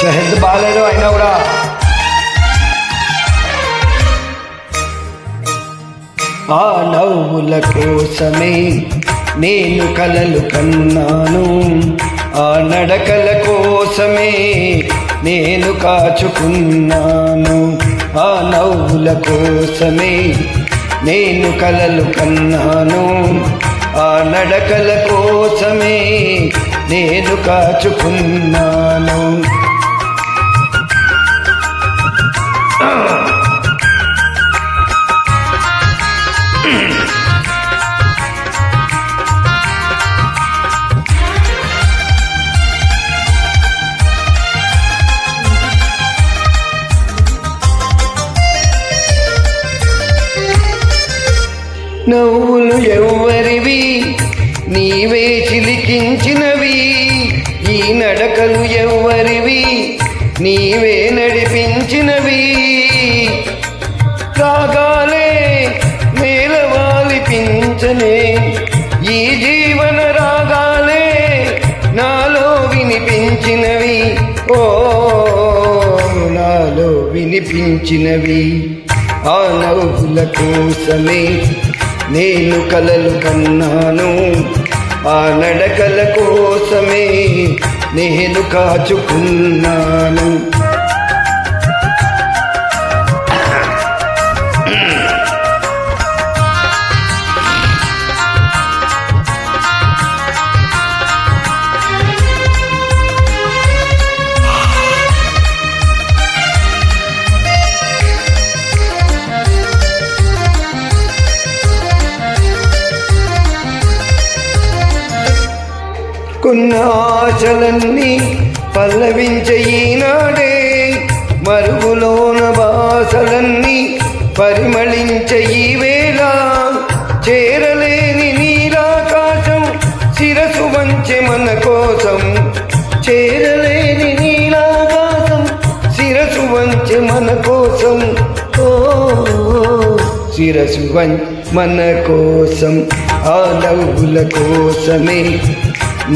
Health బాగాలేదు అయినా కూడా ఆ నవ్వుల కోసమే నేను కలలు కన్నాను, ఆ నడకల కోసమే నేను కాచుకున్నాను. ఆ నవ్వుల కోసమే నేను కలలు కన్నాను, ఆ నడకల కోసమే నేను కాచుకున్నాను. నవ్వులు ఎవ్వరివి నీవే చిలికించినవి, ఈ నడకలు ఎవ్వరివి నీవే నడిపించినవి. రాగాలే మేలవాలిపించనే ఈ జీవన రాగాలే నాలో వినిపించినవి, ఓ నాలో వినిపించినవి. ఆ నవ్వుల కోసమే నేను కలలు కన్నాను, ఆ నడకల కోసమే నేను కాచుకున్నాను. కొన్న ఆశలన్నీ పల్లవించే ఈనాడే, మరుగులోన బాసలన్నీ పరిమళించే ఈ వేళ. చేరలేని నీలాకాశం శిరసు వంచె మన కోసం, చేరలేని నీలాకాశం శిరసు వంచె మన కోసం, ఓ శిరసు మన కోసం. ఆ నవ్వుల కోసమే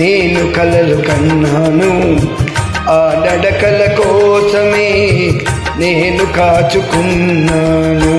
నేను కలలు కన్నాను, ఆ నడకల కోసమే నేను కాచుకున్నాను.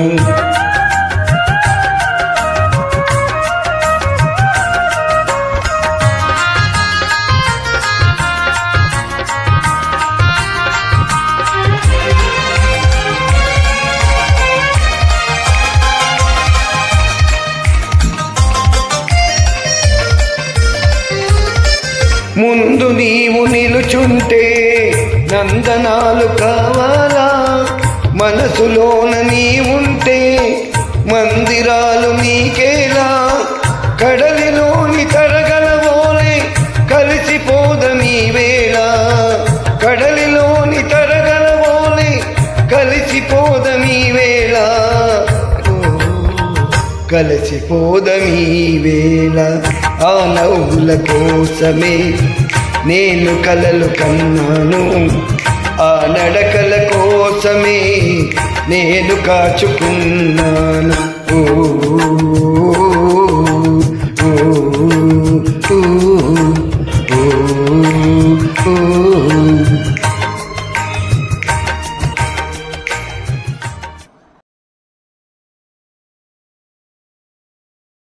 ముందు నీవు నిలుచుంటే నందనాలు కావాలా, మనసులోన నీవుంటే మందిరాలు నీకేలా. కడలిలోని తరగలవోలే కలిసిపోదమీ వేళ, కడలిలోని తరగలవోలే కలిసిపోదమీ వేళ, కలిసిపోదమీ వేళ. ఆ నవ్వుల కోసమే నేను కలలు కన్నాను, ఆ నడకల కోసమే నేను కాచుకున్నాను.